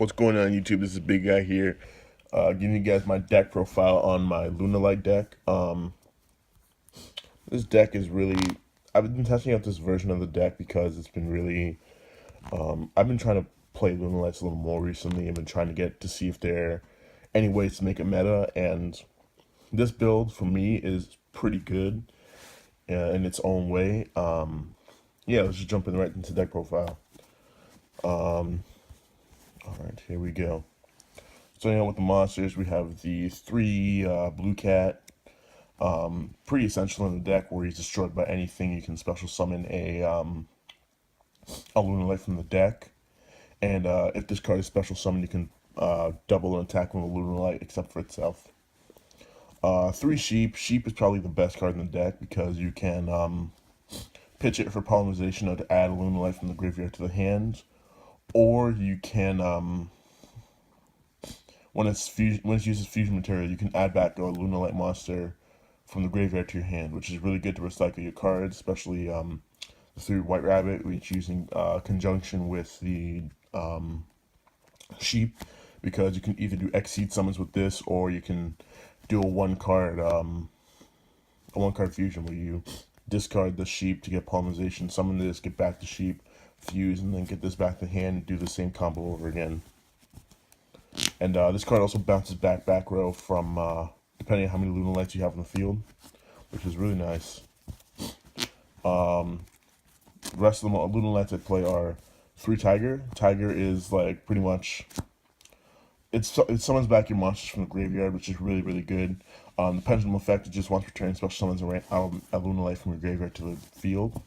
What's going on YouTube? This is Big Guy here, giving you guys my deck profile on my Lunalight deck. This deck is really, I've been testing out this version of the deck because it's been really, I've been trying to play Lunalights a little more recently. I've been trying to get to see if there are any ways to make it meta, and this build for me is pretty good in its own way. Yeah, let's just jump in right into deck profile. All right, here we go. Starting out with the monsters, we have the three blue cat. Pretty essential in the deck where he's destroyed by anything. You can special summon a Lunalight from the deck. And if this card is special summoned, you can double an attack with a Lunalight except for itself. Three sheep. Sheep is probably the best card in the deck because you can pitch it for polymerization or to add a Lunalight from the graveyard to the hand. Or you can when it uses fusion material, you can add back a Lunalight monster from the graveyard to your hand, which is really good to recycle your cards, especially the three white rabbit, which using conjunction with the sheep, because you can either do Exceed summons with this, or you can do a one card fusion where you discard the sheep to get polymerization, summon this, get back the sheep, fuse, and then get this back to hand and do the same combo over again. And this card also bounces back row from depending on how many Lunalights you have in the field, which is really nice. The rest of the Lunalights I play are three Tiger. Tiger is like pretty much it summons back your monsters from the graveyard, which is really good. The pendulum effect is just once per turn special summons a Lunalight from your graveyard to the field,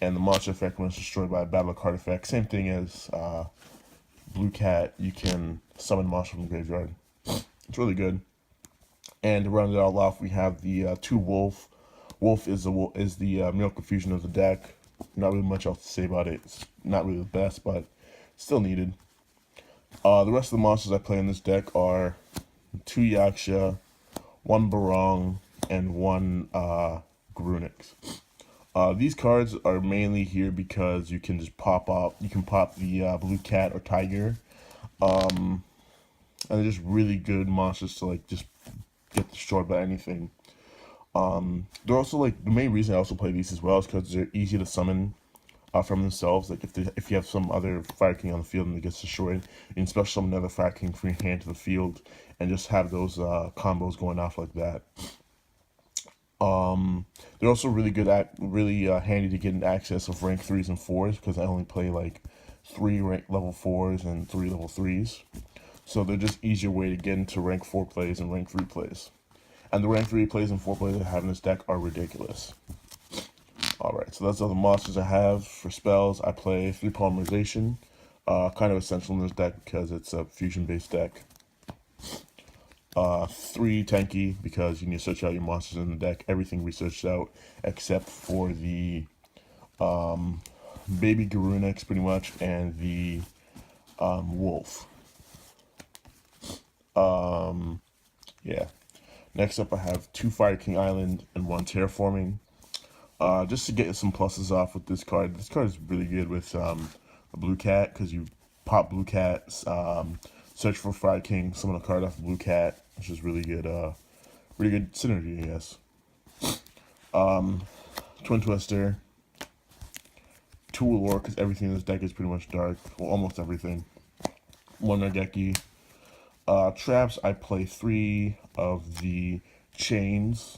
and the monster effect when it's destroyed by a battle card effect, same thing as blue cat. You can summon monster from the graveyard. It's really good. And to round it all off, we have the two wolf. Wolf is the miracle fusion of the deck. Not really much else to say about it. It's not really the best, but still needed. The rest of the monsters I play in this deck are two Yaksha, one Barong, and one Grunix. These cards are mainly here because you can just pop the blue cat or tiger, and they're just really good monsters to like just get destroyed by anything. They're also like the main reason I also play these as well is because they're easy to summon from themselves. Like if you have some other Fire King on the field and it gets destroyed, you can special summon another Fire King from your hand to the field and just have those combos going off like that. They're also really good at handy to get in access of rank 3s and 4s because I only play like 3 rank level 4s and 3 level 3s. So they're just easier way to get into rank 4 plays and rank 3 plays. And the rank 3 plays and 4 plays I have in this deck are ridiculous. Alright, so that's all the monsters I have. For spells, I play 3 polymerization. Kind of essential in this deck because it's a fusion based deck. 3 tanky because you need to search out your monsters in the deck. Everything we searched out except for the baby Garunix pretty much and the wolf. Yeah. Next up I have 2 Fire King Island and 1 Terraforming. Just to get some pluses off with this card. This card is really good with a blue cat because you pop blue cat, search for Fire King, summon a card off blue cat, which is really good synergy, I guess. Twin Twister, 2 Allure because everything in this deck is pretty much dark, well almost everything. 1 Nageki. Traps, I play 3 of the chains,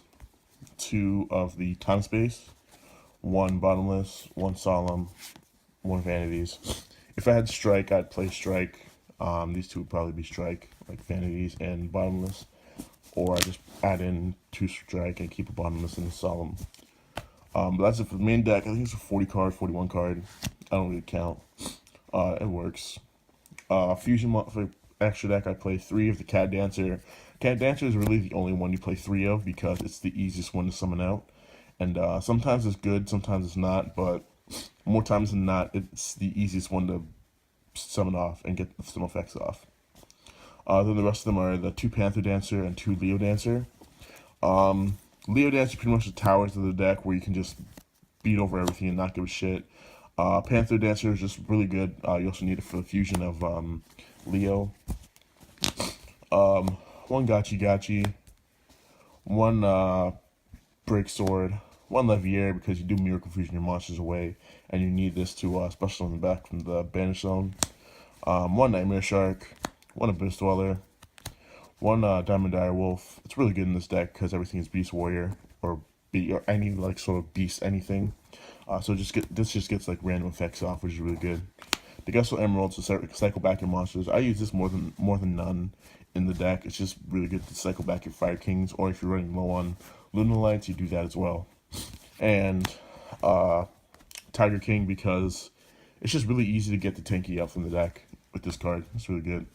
2 of the time space, 1 bottomless, 1 solemn, 1 vanities. If I had strike, I'd play strike. These 2 would probably be strike, like vanities and bottomless, or I just add in 2 strike and keep a bottomless and a solemn. But that's it for the main deck. I think it's a 40 card, 41 card. I don't really count. It works. Fusion for extra deck, I play 3 of the Cat Dancer. Cat Dancer is really the only one you play 3 of because it's the easiest one to summon out. And sometimes it's good, sometimes it's not, but more times than not, it's the easiest one to summon off and get some effects off. Then the rest of them are the 2 Panther Dancer and 2 Leo Dancer. Leo Dancer is pretty much the towers of the deck where you can just beat over everything and not give a shit. Panther Dancer is just really good. You also need it for the fusion of Leo. One Gachi Gachi, one Break Sword, one Levier because you do Miracle Fusion your monsters away, and you need this to special in the back from the Banish Zone. One Nightmare Shark, one Abyss Dweller, one Diamond Dire Wolf. It's really good in this deck because everything is Beast Warrior or any like sort of beast anything. So this just gets like random effects off, which is really good. The Gustle Emeralds to cycle back your monsters. I use this more than none in the deck. It's just really good to cycle back your Fire Kings, or if you're running low on Lunalights, you do that as well. And Tiger King because it's just really easy to get the tanky out from the deck with this card. It's really good.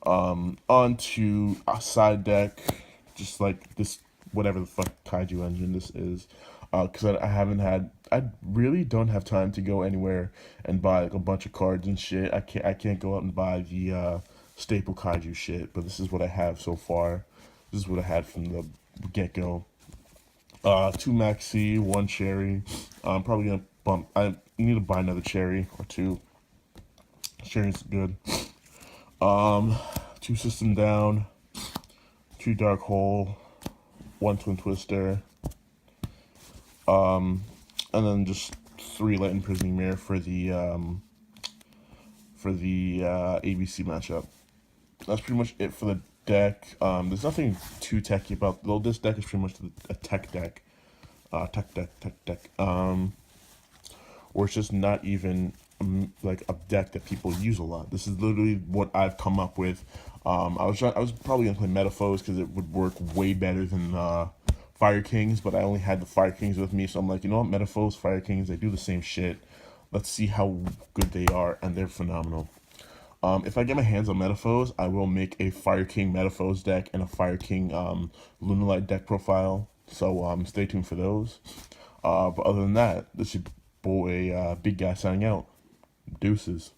On to a side deck, just like this, whatever the fuck Kaiju engine this is. Because I really don't have time to go anywhere and buy like a bunch of cards and shit. I can't go out and buy the staple Kaiju shit, but this is what I have so far. This is what I had from the get-go. 2 Maxi, 1 Cherry. I'm probably gonna bump. You need to buy another Cherry or 2. Cherry's good. 2 System Down, 2 Dark Hole, 1 Twin Twister, and then just 3 Light Imprisoning Mirror for the ABC matchup. That's pretty much it for the deck. There's nothing too techy about, though this deck is pretty much a tech deck. Tech deck. Or it's just not even like a deck that people use a lot. This is literally what I've come up with. I was probably gonna play Metaphos because it would work way better than Fire Kings, but I only had the Fire Kings with me, so I'm like, you know what, Metaphos, Fire Kings, they do the same shit. Let's see how good they are, and they're phenomenal. If I get my hands on Metaphos, I will make a Fire King Metaphos deck and a Fire King Lunalight deck profile. So stay tuned for those. But other than that, this is your boy Big Guy signing out. Deuces.